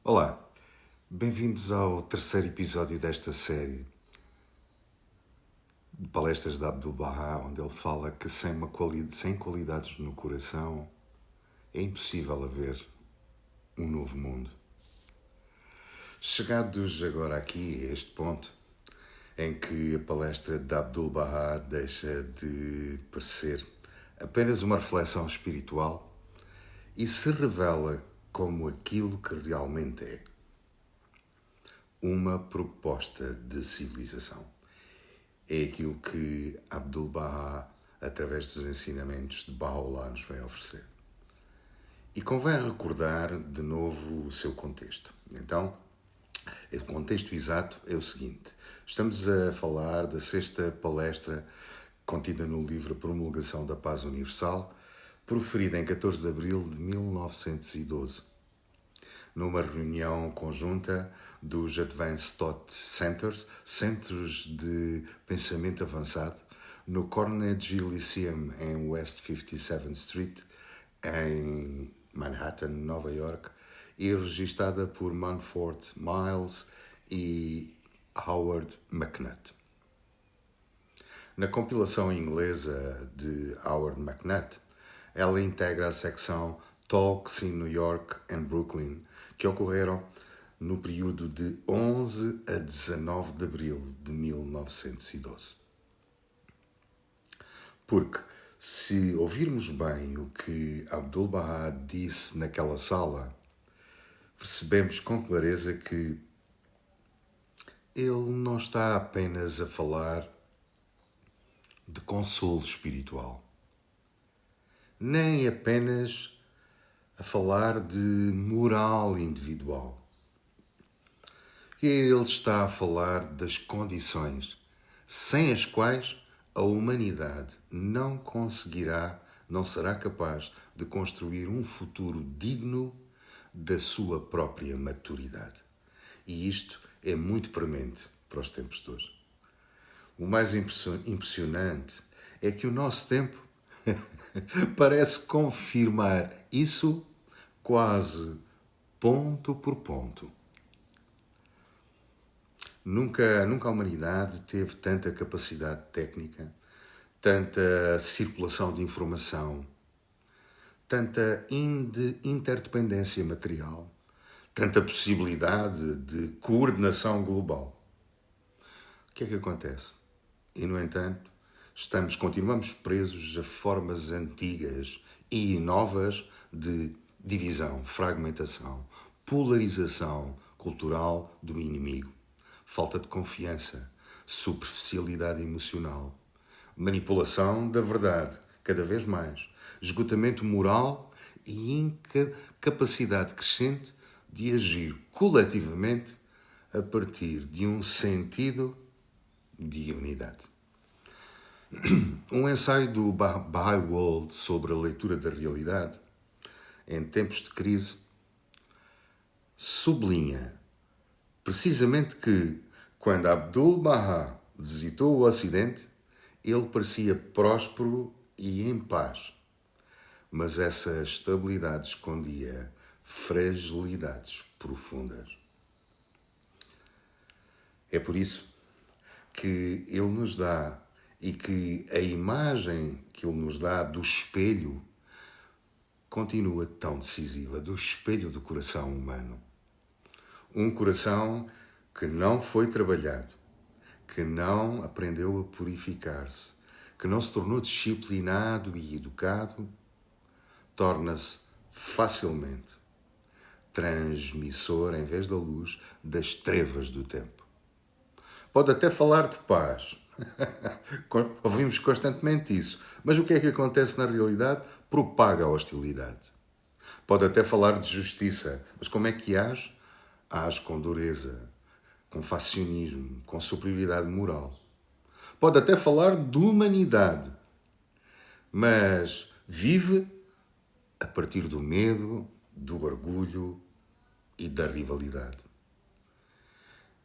Olá, bem-vindos ao terceiro episódio desta série de palestras de Abdu'l-Bahá, onde ele fala que sem qualidades no coração é impossível haver um novo mundo. Chegados agora aqui a este ponto, em que a palestra de Abdu'l-Bahá deixa de parecer apenas uma reflexão espiritual e se revela como aquilo que realmente é: uma proposta de civilização. É aquilo que Abdu'l-Bahá, através dos ensinamentos de Baha'u'lláh, nos vem oferecer. E convém recordar de novo o seu contexto. Então, o contexto exato é o seguinte: estamos a falar da sexta palestra contida no livro Promulgação da Paz Universal, proferida em 14 de abril de 1912, numa reunião conjunta dos Advanced Thought Centers, Centros de Pensamento Avançado, no Carnegie Lyceum em West 57th Street, em Manhattan, Nova York, e registada por Mumford Miles e Howard MacNutt. Na compilação inglesa de Howard MacNutt, ela integra a secção Talks in New York and Brooklyn, que ocorreram no período de 11 a 19 de abril de 1912. Porque, se ouvirmos bem o que Abdu'l-Bahá disse naquela sala, percebemos com clareza que ele não está apenas a falar de consolo espiritual, nem apenas a falar de moral individual. Ele está a falar das condições sem as quais a humanidade não será capaz de construir um futuro digno da sua própria maturidade. E isto é muito premente para os tempos de hoje. O mais impressionante é que o nosso tempo parece confirmar isso quase ponto por ponto. Nunca a humanidade teve tanta capacidade técnica, tanta circulação de informação, tanta interdependência material, tanta possibilidade de coordenação global. O que é que acontece? E, no entanto, continuamos presos a formas antigas e novas de divisão, fragmentação, polarização cultural do inimigo, falta de confiança, superficialidade emocional, manipulação da verdade, cada vez mais, esgotamento moral e incapacidade crescente de agir coletivamente a partir de um sentido de unidade. Um ensaio do Bahá'í World sobre a leitura da realidade em tempos de crise sublinha precisamente que, quando Abdu'l-Bahá visitou o Ocidente, ele parecia próspero e em paz, mas essa estabilidade escondia fragilidades profundas. É por isso que ele nos dá, e que a imagem que ele nos dá do espelho continua tão decisiva, do espelho do coração humano. Um coração que não foi trabalhado, que não aprendeu a purificar-se, que não se tornou disciplinado e educado, torna-se facilmente transmissor, em vez da luz, das trevas do tempo. Pode até falar de paz. Ouvimos constantemente isso. Mas o que é que acontece na realidade? Propaga a hostilidade. Pode até falar de justiça. Mas como é que age? Age com dureza, com faccionismo, com superioridade moral. Pode até falar de humanidade. Mas vive a partir do medo, do orgulho e da rivalidade.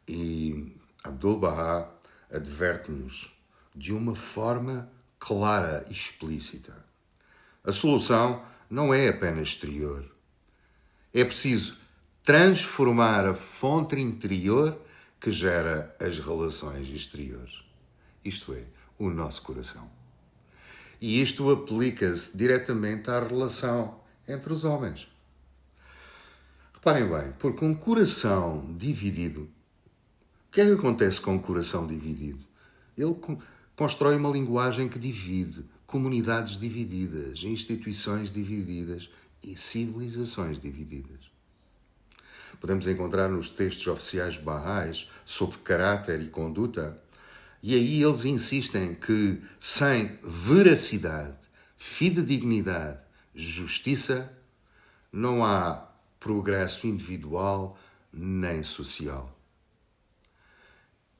E Abdu'l-Bahá adverte-nos de uma forma clara e explícita. A solução não é apenas exterior. É preciso transformar a fonte interior que gera as relações exteriores. Isto é, o nosso coração. E isto aplica-se diretamente à relação entre os homens. Reparem bem, porque um coração dividido, o que é que acontece com um coração dividido? Ele constrói uma linguagem que divide, comunidades divididas, instituições divididas e civilizações divididas. Podemos encontrar nos textos oficiais baha'is sobre caráter e conduta, e aí eles insistem que sem veracidade, fidedignidade, justiça, não há progresso individual nem social.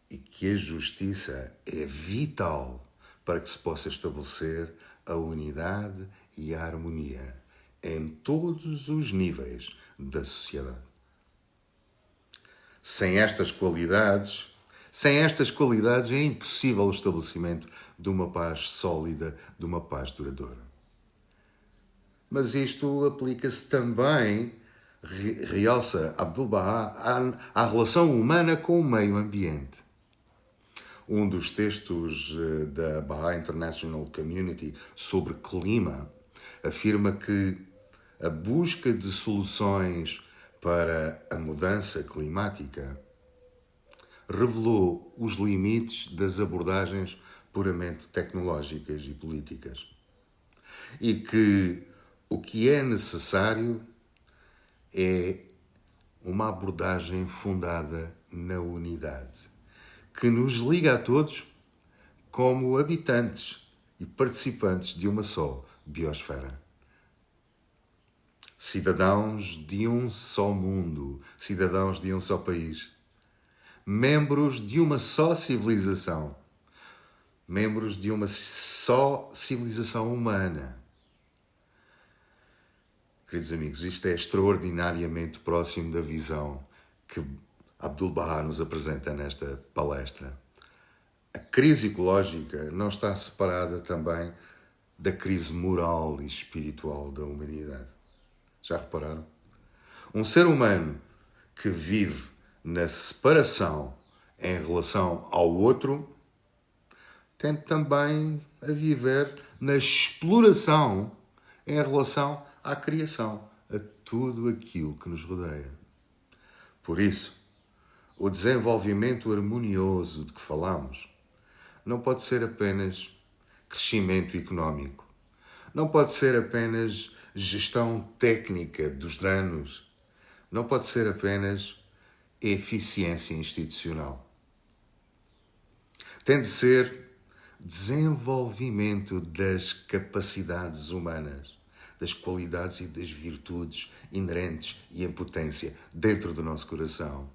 E que a justiça é vital para que se possa estabelecer a unidade e a harmonia em todos os níveis da sociedade. Sem estas qualidades é impossível o estabelecimento de uma paz sólida, de uma paz duradoura. Mas isto aplica-se também, realça Abdu'l-Bahá, à relação humana com o meio ambiente. Um dos textos da Baha'i International Community sobre clima afirma que a busca de soluções para a mudança climática revelou os limites das abordagens puramente tecnológicas e políticas. E que o que é necessário é uma abordagem fundada na unidade, que nos liga a todos como habitantes e participantes de uma só biosfera. Cidadãos de um só mundo, cidadãos de um só país, membros de uma só civilização, membros de uma só civilização humana. Queridos amigos, isto é extraordinariamente próximo da visão que Abdu'l-Bahá nos apresenta nesta palestra. A crise ecológica não está separada também da crise moral e espiritual da humanidade. Já repararam? Um ser humano que vive na separação em relação ao outro tende também a viver na exploração em relação à criação, a tudo aquilo que nos rodeia. Por isso, o desenvolvimento harmonioso de que falamos não pode ser apenas crescimento económico, não pode ser apenas gestão técnica dos danos, não pode ser apenas eficiência institucional. Tem de ser desenvolvimento das capacidades humanas, das qualidades e das virtudes inerentes e em potência dentro do nosso coração.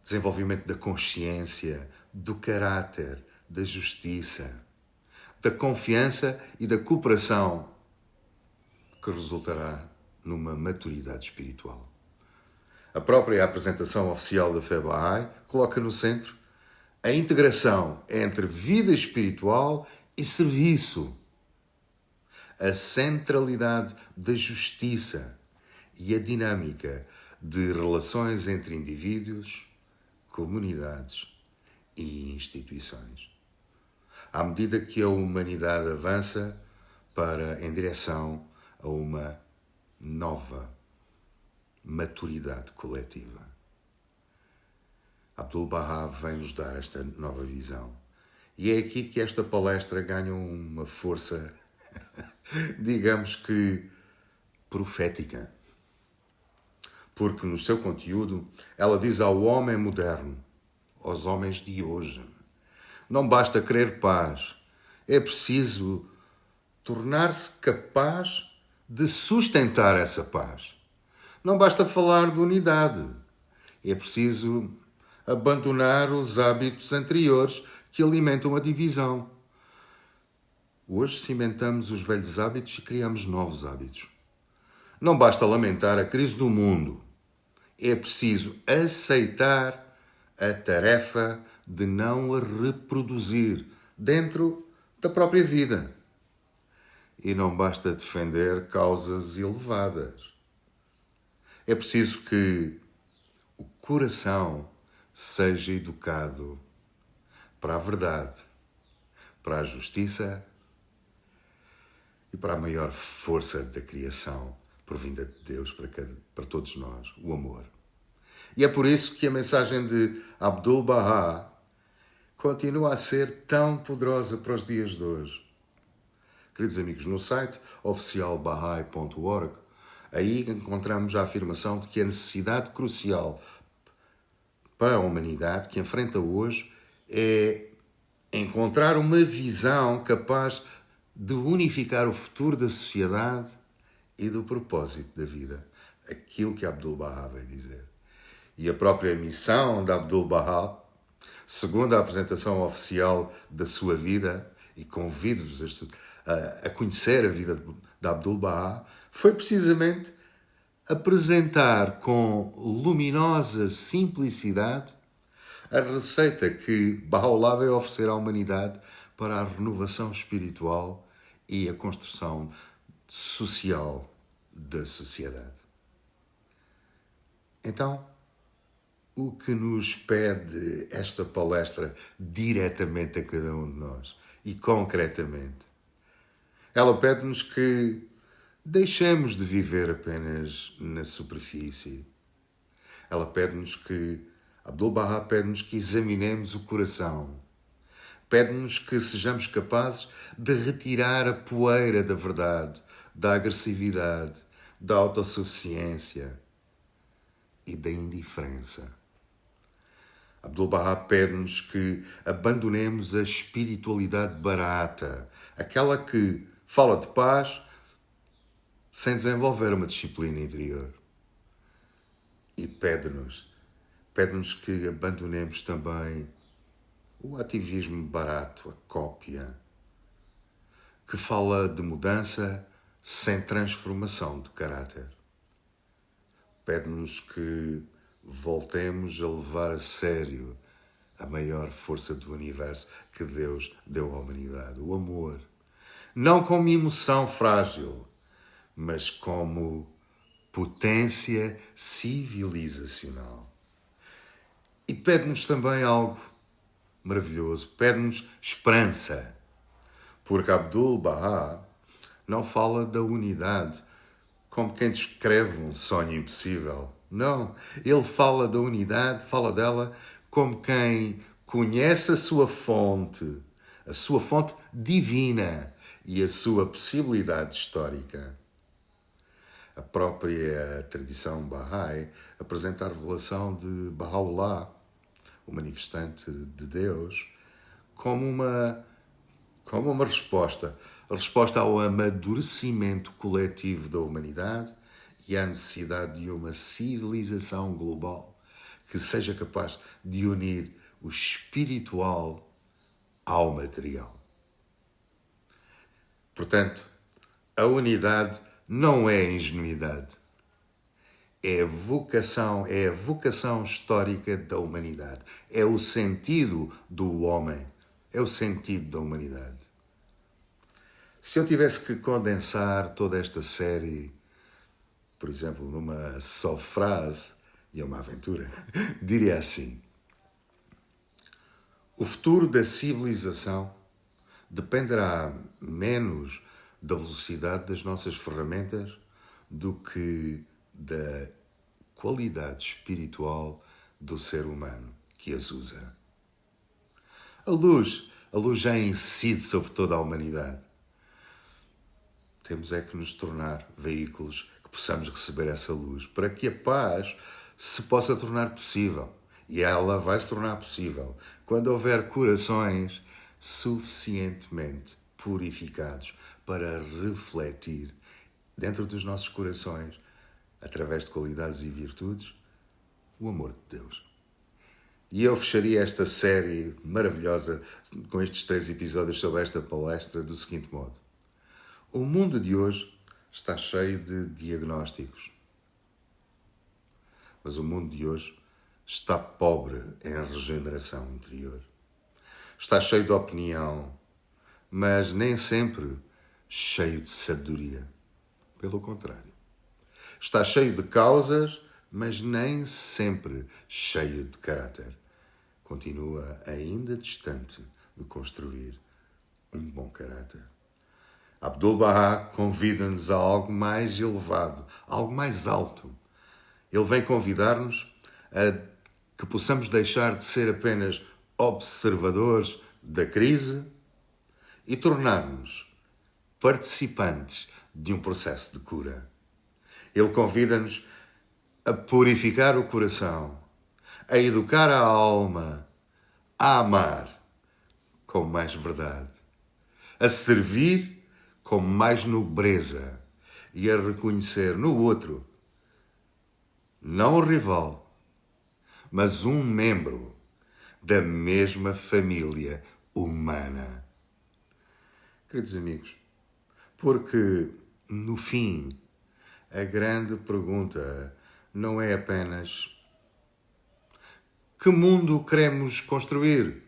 Desenvolvimento da consciência, do caráter, da justiça, da confiança e da cooperação, que resultará numa maturidade espiritual. A própria apresentação oficial da fé Bahá'í coloca no centro a integração entre vida espiritual e serviço, a centralidade da justiça e a dinâmica de relações entre indivíduos, comunidades e instituições. À medida que a humanidade avança em direção a uma nova maturidade coletiva. Abdu'l-Bahá vem-nos dar esta nova visão. E é aqui que esta palestra ganha uma força, digamos que profética. Porque no seu conteúdo ela diz ao homem moderno, aos homens de hoje, não basta querer paz, é preciso tornar-se capaz de sustentar essa paz. Não basta falar de unidade, é preciso abandonar os hábitos anteriores que alimentam a divisão. Hoje cimentamos os velhos hábitos e criamos novos hábitos. Não basta lamentar a crise do mundo, é preciso aceitar a tarefa de não a reproduzir dentro da própria vida. E não basta defender causas elevadas. É preciso que o coração seja educado para a verdade, para a justiça e para a maior força da criação provinda de Deus para todos nós, o amor. E é por isso que a mensagem de Abdu'l-Bahá continua a ser tão poderosa para os dias de hoje. Queridos amigos, no site oficialbahai.org, aí encontramos a afirmação de que a necessidade crucial para a humanidade que enfrenta hoje é encontrar uma visão capaz de unificar o futuro da sociedade e do propósito da vida. Aquilo que Abdu'l-Bahá vai dizer. E a própria missão de Abdu'l-Bahá, segundo a apresentação oficial da sua vida, e convido-vos a conhecer a vida de Abdu'l-Bahá, foi precisamente apresentar com luminosa simplicidade a receita que Bahá'u'lláh veio oferecer à humanidade para a renovação espiritual e a construção social da sociedade. Então, o que nos pede esta palestra diretamente a cada um de nós e concretamente? Ela pede-nos que deixemos de viver apenas na superfície. Ela pede-nos que, Abdu'l-Bahá pede-nos que examinemos o coração. Pede-nos que sejamos capazes de retirar a poeira da verdade, da agressividade, da autossuficiência e da indiferença. Abdu'l-Bahá pede-nos que abandonemos a espiritualidade barata, aquela que fala de paz sem desenvolver uma disciplina interior. E pede-nos que abandonemos também o ativismo barato, a cópia, que fala de mudança sem transformação de caráter. Pede-nos que voltemos a levar a sério a maior força do universo que Deus deu à humanidade, o amor. Não como emoção frágil, mas como potência civilizacional. E pede-nos também algo maravilhoso, pede-nos esperança, porque Abdu'l-Bahá não fala da unidade como quem descreve um sonho impossível. Não, ele fala da unidade, fala dela como quem conhece a sua fonte divina e a sua possibilidade histórica. A própria tradição Bahá'í apresenta a revelação de Bahá'u'lláh, o manifestante de Deus, como uma resposta ao amadurecimento coletivo da humanidade e à necessidade de uma civilização global que seja capaz de unir o espiritual ao material. Portanto, a unidade não é ingenuidade. É a vocação histórica da humanidade. É o sentido do homem. É o sentido da humanidade. Se eu tivesse que condensar toda esta série, por exemplo, numa só frase, e é uma aventura, diria assim: o futuro da civilização dependerá menos da velocidade das nossas ferramentas do que da qualidade espiritual do ser humano que as usa. A luz já incide sobre toda a humanidade. Temos é que nos tornar veículos que possamos receber essa luz para que a paz se possa tornar possível. E ela vai se tornar possível quando houver corações suficientemente purificados para refletir dentro dos nossos corações, através de qualidades e virtudes, o amor de Deus. E eu fecharia esta série maravilhosa com estes 3 episódios sobre esta palestra do seguinte modo: o mundo de hoje está cheio de diagnósticos, mas o mundo de hoje está pobre em regeneração interior. Está cheio de opinião, mas nem sempre cheio de sabedoria. Pelo contrário, está cheio de causas, mas nem sempre cheio de caráter. Continua ainda distante de construir um bom caráter. Abdu'l-Bahá convida-nos a algo mais elevado, algo mais alto. Ele vem convidar-nos a que possamos deixar de ser apenas observadores da crise e tornar-nos participantes de um processo de cura. Ele convida-nos a purificar o coração, a educar a alma, a amar com mais verdade, a servir com mais nobreza e a reconhecer no outro, não o rival, mas um membro da mesma família humana. Queridos amigos, porque no fim a grande pergunta não é apenas que mundo queremos construir.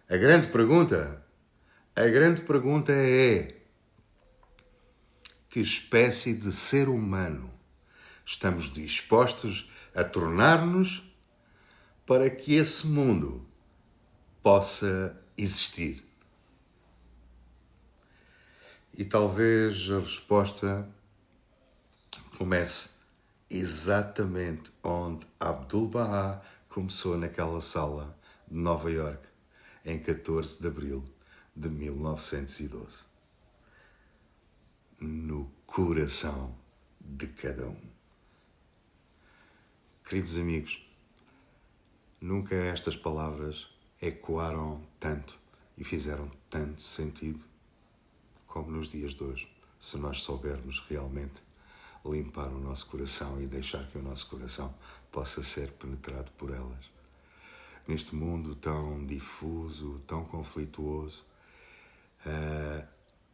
A grande pergunta é que espécie de ser humano estamos dispostos a tornar-nos para que esse mundo possa existir. E talvez a resposta comece exatamente onde Abdu'l-Bahá começou naquela sala de Nova Iorque, em 14 de abril de 1912. No coração de cada um. Queridos amigos, nunca estas palavras ecoaram tanto e fizeram tanto sentido como nos dias de hoje, se nós soubermos realmente limpar o nosso coração e deixar que o nosso coração possa ser penetrado por elas. Neste mundo tão difuso, tão conflituoso,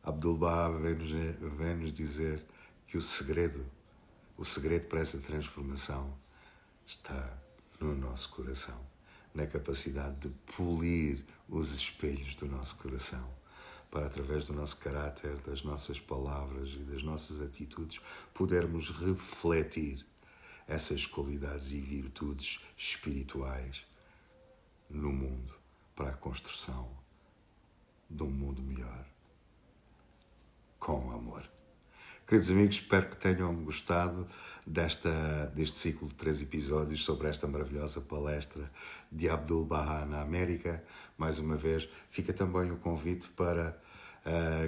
Abdu'l-Bahá vem-nos dizer que o segredo para essa transformação está no nosso coração, na capacidade de polir os espelhos do nosso coração, para, através do nosso caráter, das nossas palavras e das nossas atitudes, podermos refletir essas qualidades e virtudes espirituais no mundo, para a construção de um mundo melhor, com amor. Queridos amigos, espero que tenham gostado deste ciclo de 3 episódios sobre esta maravilhosa palestra de Abdu'l-Bahá na América. Mais uma vez, fica também o convite para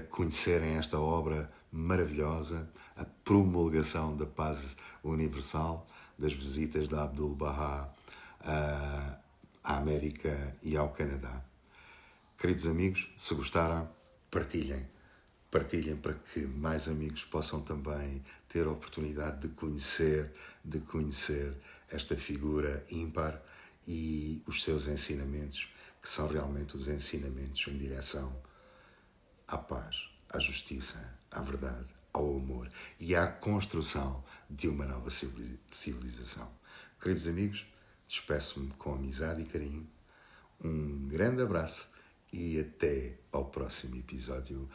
conhecerem esta obra maravilhosa, a promulgação da paz universal, das visitas de Abdu'l-Bahá à América e ao Canadá. Queridos amigos, se gostaram, partilhem para que mais amigos possam também ter a oportunidade de conhecer esta figura ímpar e os seus ensinamentos, que são realmente os ensinamentos em direção à paz, à justiça, à verdade, ao amor e à construção de uma nova civilização. Queridos amigos, despeço-me com amizade e carinho. Um grande abraço e até ao próximo episódio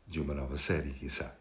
de uma nova série, quiçá.